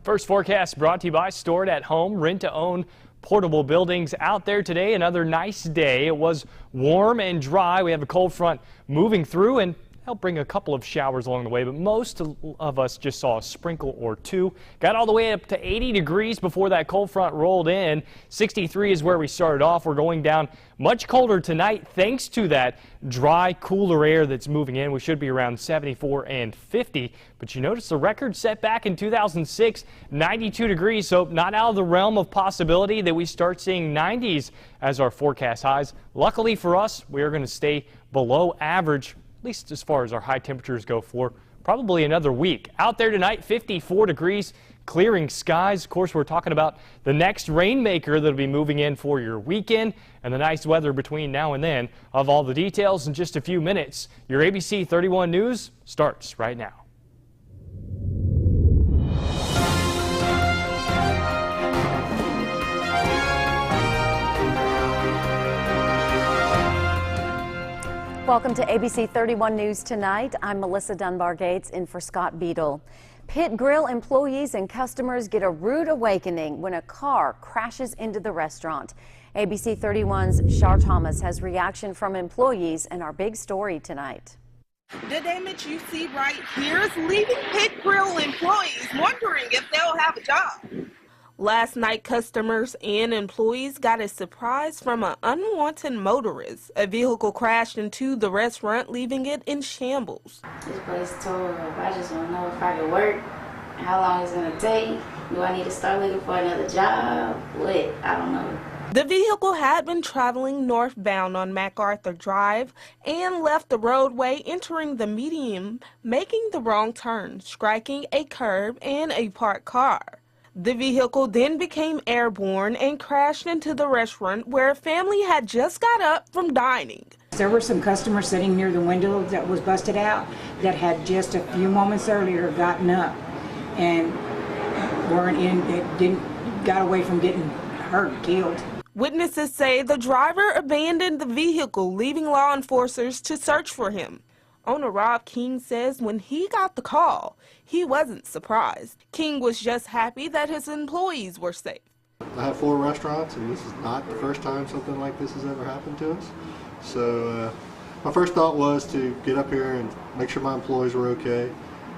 First forecast brought to you by Store It at Home, rent-to-own portable buildings out there today. Another nice day. It was warm and dry. We have a cold front moving through and helped bring a couple of showers along the way, but most of us just saw a sprinkle or two. Got all the way up to 80 degrees before that cold front rolled in. 63 is where we started off. We're going down much colder tonight thanks to that dry, cooler air that's moving in. We should be around 74 and 50, but you notice the record set back in 2006, 92 degrees, so not out of the realm of possibility that we start seeing 90s as our forecast highs. Luckily for us, we are going to stay below average, at least as far as our high temperatures go, for probably another week. Out there tonight, 54 degrees, clearing skies. Of course, we're talking about the next rainmaker that'll be moving in for your weekend and the nice weather between now and then. Of all the details in just a few minutes, your ABC 31 News starts right now. Welcome to ABC 31 News Tonight. I'm Melissa Dunbar Gates in for Scott Beadle. Pit Grill employees and customers get a rude awakening when a car crashes into the restaurant. ABC 31's Shar Thomas has reaction from employees in our big story tonight. The damage you see right here is leaving Pit Grill employees wondering if they'll have a job. Last night, customers and employees got a surprise from an unwanted motorist. A vehicle crashed into the restaurant, leaving it in shambles. This place is tore up. I just want to know if I can work, how long it's going to take. Do I need to start looking for another job? What? I don't know. The vehicle had been traveling northbound on MacArthur Drive and left the roadway entering the median, making the wrong turn, striking a curb and a parked car. The vehicle then became airborne and crashed into the restaurant where a family had just got up from dining. There were some customers sitting near the window that was busted out that had just a few moments earlier gotten up and got away from getting hurt, killed. Witnesses say the driver abandoned the vehicle, leaving law enforcers to search for him. Owner Rob King says when he got the call, he wasn't surprised. King was just happy that his employees were safe. I have 4 restaurants, and this is not the first time something like this has ever happened to us. So my first thought was to get up here and make sure my employees were okay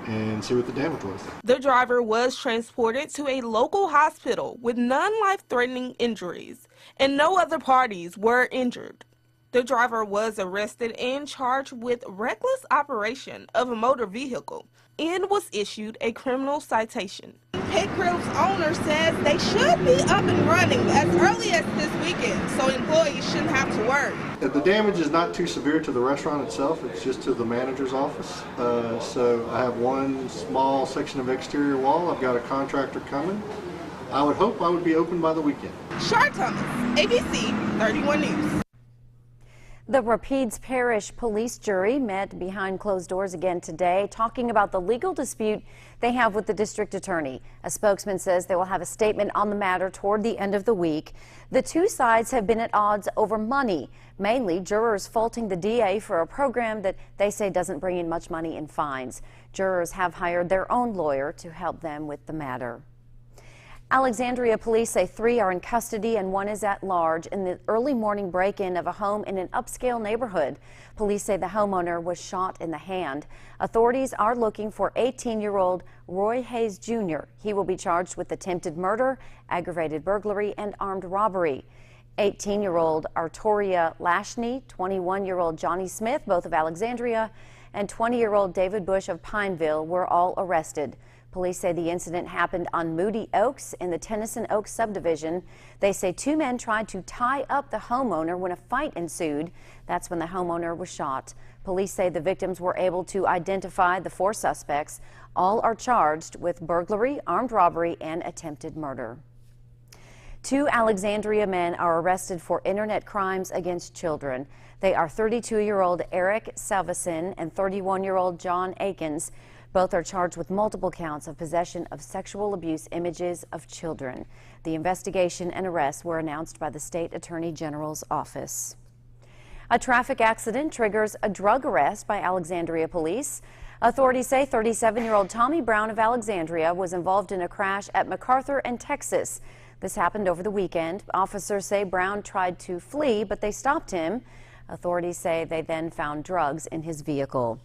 and see what the damage was. The driver was transported to a local hospital with non-life-threatening injuries, and no other parties were injured. The driver was arrested and charged with reckless operation of a motor vehicle and was issued a criminal citation. Pit Grill's owner says they should be up and running as early as this weekend, so employees shouldn't have to worry. The damage is not too severe to the restaurant itself, it's just to the manager's office. So I have one small section of exterior wall. I've got a contractor coming. I would hope I would be open by the weekend. Shar Thomas, ABC 31 News. The Rapides Parish Police Jury met behind closed doors again today, talking about the legal dispute they have with the district attorney. A spokesman says they will have a statement on the matter toward the end of the week. The two sides have been at odds over money, mainly jurors faulting the DA for a program that they say doesn't bring in much money in fines. Jurors have hired their own lawyer to help them with the matter. Alexandria police say 3 are in custody and 1 is at large in the early morning break-in of a home in an upscale neighborhood. Police say the homeowner was shot in the hand. Authorities are looking for 18-year-old Roy Hayes Jr. He will be charged with attempted murder, aggravated burglary, and armed robbery. 18-year-old Artoria Lashney, 21-year-old Johnny Smith, both of Alexandria, and 20-year-old David Bush of Pineville were all arrested. Police say the incident happened on Moody Oaks in the Tennyson Oaks subdivision. They say 2 men tried to tie up the homeowner when a fight ensued. That's when the homeowner was shot. Police say the victims were able to identify the 4 suspects. All are charged with burglary, armed robbery, and attempted murder. 2 Alexandria men are arrested for internet crimes against children. They are 32-year-old Eric Salveson and 31-year-old John Akins. Both are charged with multiple counts of possession of sexual abuse images of children. The investigation and arrests were announced by the State Attorney General's office. A traffic accident triggers a drug arrest by Alexandria police. Authorities say 37-year-old Tommy Brown of Alexandria was involved in a crash at MacArthur and Texas. This happened over the weekend. Officers say Brown tried to flee, but they stopped him. Authorities say they then found drugs in his vehicle.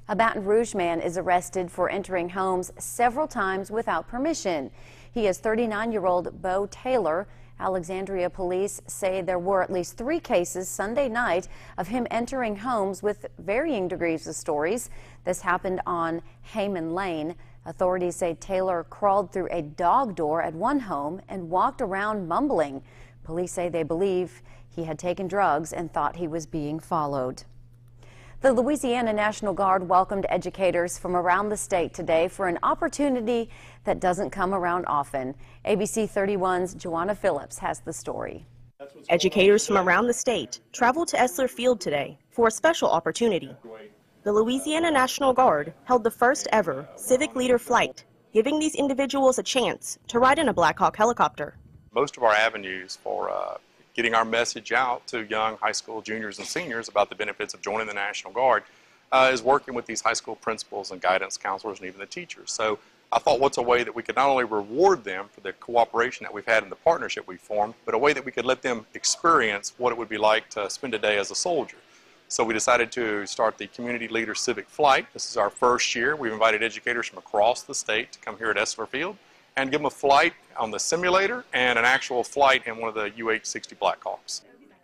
A Baton Rouge man is arrested for entering homes several times without permission. He is 39-year-old Bo Taylor. Alexandria police say there were at least 3 cases Sunday night of him entering homes with varying degrees of stories. This happened on Heyman Lane. Authorities say Taylor crawled through a dog door at one home and walked around mumbling. Police say they believe he had taken drugs and thought he was being followed. The Louisiana National Guard welcomed educators from around the state today for an opportunity that doesn't come around often. ABC 31's Joanna Phillips has the story. Educators from around the state traveled to Esler Field today for a special opportunity. The Louisiana National Guard held the first ever Civic Leader Flight, giving these individuals a chance to ride in a Black Hawk helicopter. Most of our avenues for getting our message out to young high school juniors and seniors about the benefits of joining the National Guard is working with these high school principals and guidance counselors and even the teachers. So I thought, what's a way that we could not only reward them for the cooperation that we've had and the partnership we've formed, but a way that we could let them experience what it would be like to spend a day as a soldier. So we decided to start the Community Leader Civic Flight. This is our first year. We've invited educators from across the state to come here at Esler Field and give them a flight on the simulator and an actual flight in one of the UH-60 Blackhawks.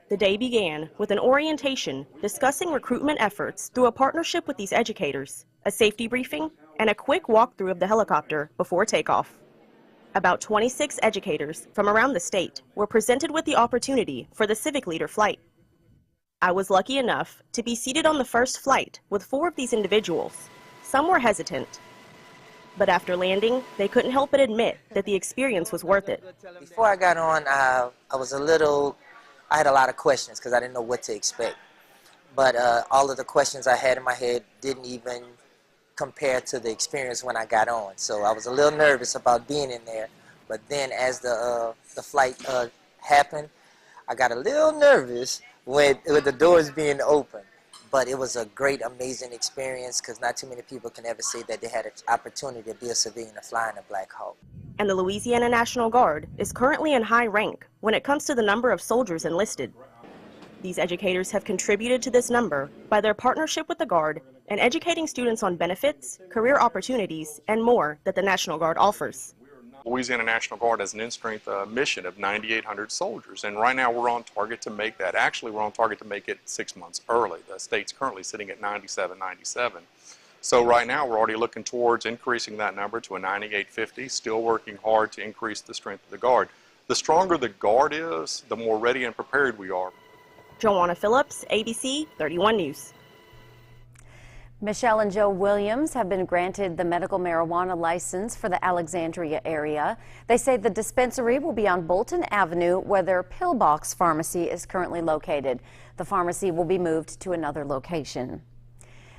The day began with an orientation discussing recruitment efforts through a partnership with these educators, a safety briefing, and a quick walkthrough of the helicopter before takeoff. About 26 educators from around the state were presented with the opportunity for the Civic Leader Flight. I was lucky enough to be seated on the first flight with 4 of these individuals. Some were hesitant, but after landing, they couldn't help but admit that the experience was worth it. Before I got on, I had a lot of questions because I didn't know what to expect. But all of the questions I had in my head didn't even compare to the experience when I got on. So I was a little nervous about being in there. But then as the flight happened, I got a little nervous with the doors being open. But it was a great, amazing experience because not too many people can ever say that they had an opportunity to be a civilian and fly in a Black Hawk. And the Louisiana National Guard is currently in high rank when it comes to the number of soldiers enlisted. These educators have contributed to this number by their partnership with the Guard and educating students on benefits, career opportunities, and more that the National Guard offers. Louisiana National Guard has an in-strength mission of 9,800 soldiers, and right now we're on target to make that. Actually, we're on target to make it 6 months early. The state's currently sitting at 97. So right now we're already looking towards increasing that number to a 9,850, still working hard to increase the strength of the Guard. The stronger the Guard is, the more ready and prepared we are. Joanna Phillips, ABC 31 News. Michelle and Joe Williams have been granted the medical marijuana license for the Alexandria area. They say the dispensary will be on Bolton Avenue, where their Pillbox Pharmacy is currently located. The pharmacy will be moved to another location.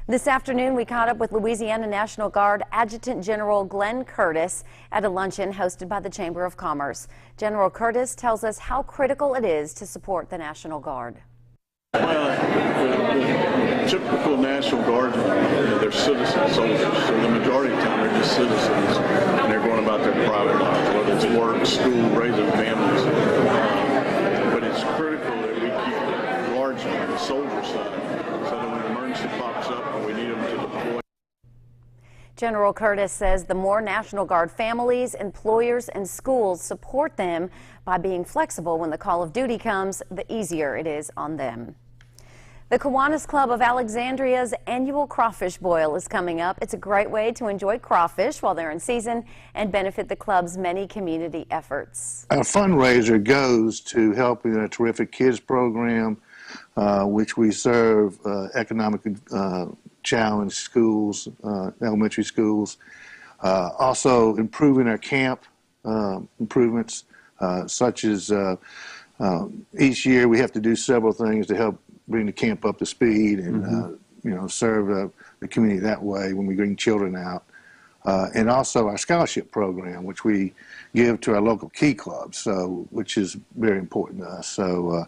This afternoon, we caught up with Louisiana National Guard Adjutant General Glenn Curtis at a luncheon hosted by the Chamber of Commerce. General Curtis tells us how critical it is to support the National Guard. Well, the typical National Guardsmen, they're citizen soldiers, so the majority of the time they're just citizens, and they're going about their private lives, whether it's work, school, raising families. But it's critical that we keep guardsmen on the soldier side, so that when an emergency pops up and we need them to deploy. General Curtis says the more National Guard families, employers, and schools support them by being flexible when the call of duty comes, the easier it is on them. The Kiwanis Club of Alexandria's annual crawfish boil is coming up. It's a great way to enjoy crawfish while they're in season and benefit the club's many community efforts. Our fundraiser goes to helping a terrific kids program, which we serve economically challenged schools, elementary schools. Also improving our camp improvements, such as each year we have to do several things to help bring the camp up to speed and serve the community that way when we bring children out. And also our scholarship program, which we give to our local key clubs, which is very important to us. So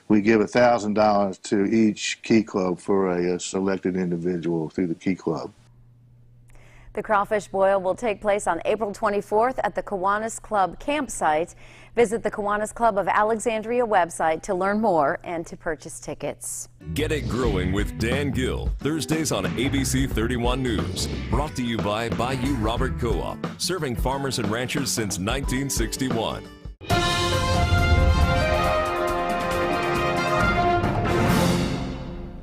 we give $1,000 to each Key Club for a selected individual through the Key Club. The crawfish boil will take place on April 24th at the Kiwanis Club campsite. Visit the Kiwanis Club of Alexandria website to learn more and to purchase tickets. Get it growing with Dan Gill, Thursdays on ABC 31 News. Brought to you by Bayou Robert Co-op, serving farmers and ranchers since 1961.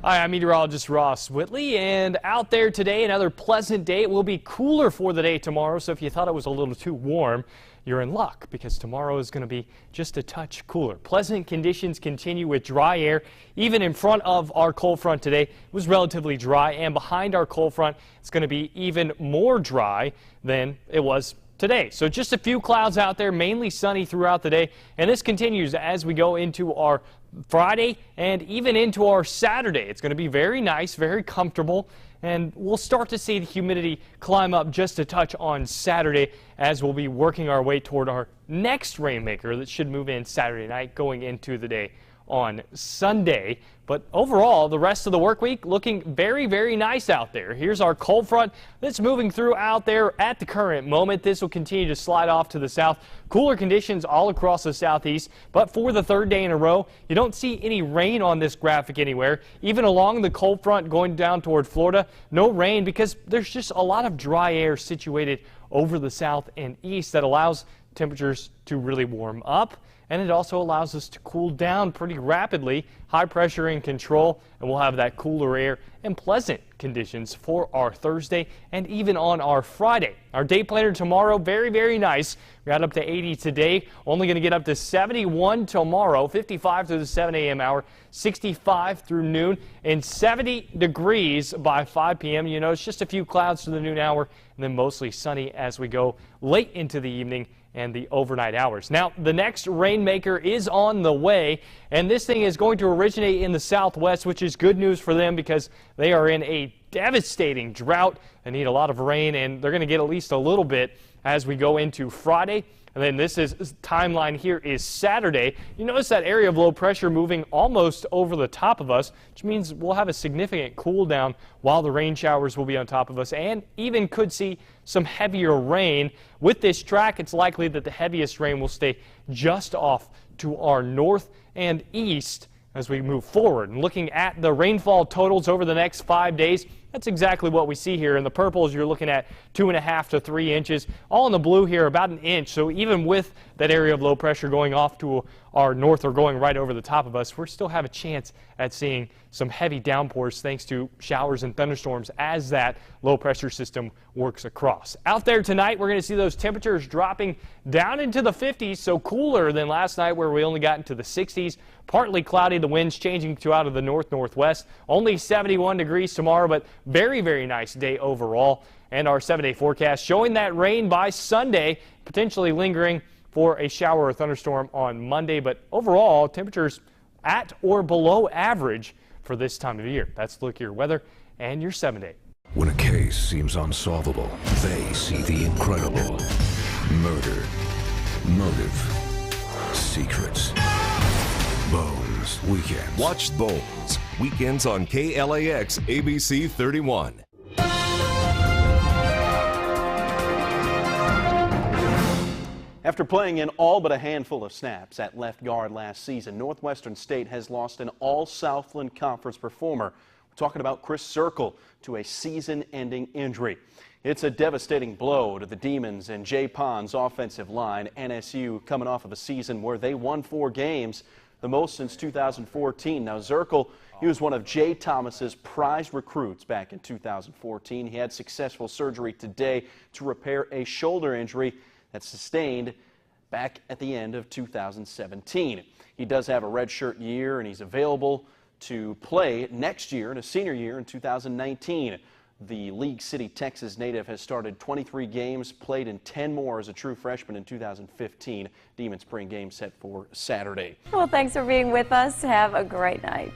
Hi, I'm meteorologist Ross Whitley, and out there today, another pleasant day. It will be cooler for the day tomorrow, so if you thought it was a little too warm, you're in luck because tomorrow is going to be just a touch cooler. Pleasant conditions continue with dry air. Even in front of our cold front today, it was relatively dry, and behind our cold front, it's going to be even more dry than it was today. So just a few clouds out there, mainly sunny throughout the day, and this continues as we go into our Friday and even into our Saturday. It's going to be very nice, very comfortable, and we'll start to see the humidity climb up just a touch on Saturday as we'll be working our way toward our next rainmaker that should move in Saturday night going into the day on Sunday. But overall, the rest of the work week looking very, very nice out there. Here's our cold front that's moving through out there at the current moment. This will continue to slide off to the south. Cooler conditions all across the southeast, but for the third day in a row, you don't see any rain on this graphic anywhere. Even along the cold front going down toward Florida, no rain because there's just a lot of dry air situated over the south and east that allows temperatures to really warm up. And it also allows us to cool down pretty rapidly. High pressure in control, and we'll have that cooler air and pleasant conditions for our Thursday and even on our Friday. Our day planner tomorrow, very, very nice. We got up to 80 today, only going to get up to 71 tomorrow, 55 through the 7 a.m. hour, 65 through noon, and 70 degrees by 5 p.m. You notice just a few clouds to the noon hour, and then mostly sunny as we go late into the evening and the overnight hours. Now, the next rainmaker is on the way, and this thing is going to originate in the southwest, which is good news for them because they are in a devastating drought. They need a lot of rain, and they're going to get at least a little bit as we go into Friday. And then this timeline here is Saturday. You notice that area of low pressure moving almost over the top of us, which means we'll have a significant cool down while the rain showers will be on top of us and even could see some heavier rain. With this track, it's likely that the heaviest rain will stay just off to our north and east as we move forward. And looking at the rainfall totals over the next 5 days, that's exactly what we see here. In the purples, you're looking at 2.5 to 3 inches. All in the blue here, about an inch. So even with that area of low pressure going off to our north or going right over the top of us, we still have a chance at seeing some heavy downpours thanks to showers and thunderstorms as that low pressure system works across. Out there tonight, we're going to see those temperatures dropping down into the 50s, so cooler than last night where we only got into the 60s. Partly cloudy, the winds changing to out of the north-northwest. Only 71 degrees tomorrow, but very, very nice day overall. And our 7-day forecast showing that rain by Sunday, potentially lingering for a shower or thunderstorm on Monday. But overall, temperatures at or below average for this time of year. That's the look at your weather and your 7-day. When a case seems unsolvable, they see the incredible. Murder, motive, secrets. Bones Weekends. Watch Bones Weekends on KLAX ABC 31. After playing in all but a handful of snaps at left guard last season, Northwestern State has lost an All-Southland Conference performer. We're talking about Chris Zirkle to a season-ending injury. It's a devastating blow to the Demons and Jay Pond's offensive line. NSU coming off of a season where they won 4 games, the most since 2014. Now, Zirkle, he was one of Jay Thomas's prized recruits back in 2014. He had successful surgery today to repair a shoulder injury that sustained back at the end of 2017. He does have a redshirt year, and he's available to play next year in a senior year in 2019. The League City, Texas native has started 23 games, played in 10 more as a true freshman in 2015. Demon spring game set for Saturday. Well, thanks for being with us. Have a great night.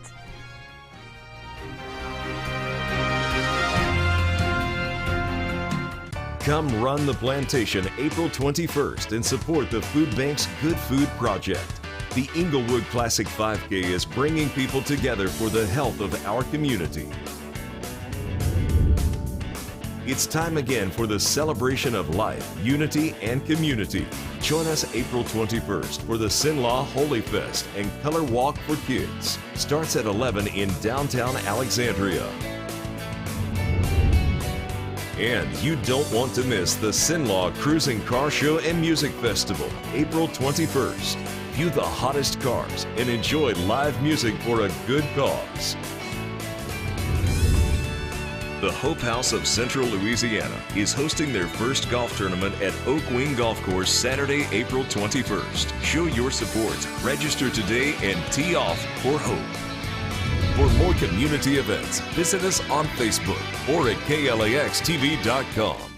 Come run the plantation April 21st and support the Food Bank's Good Food Project. The Inglewood Classic 5K is bringing people together for the health of our community. It's time again for the celebration of life, unity, and community. Join us April 21st for the Cenla Holy Fest and Color Walk for Kids. Starts at 11 in downtown Alexandria. And you don't want to miss the Cenla Cruising Car Show and Music Festival, April 21st. View the hottest cars and enjoy live music for a good cause. The Hope House of Central Louisiana is hosting their first golf tournament at Oak Wing Golf Course Saturday, April 21st. Show your support. Register today and tee off for hope. For more community events, visit us on Facebook or at KLAXTV.com.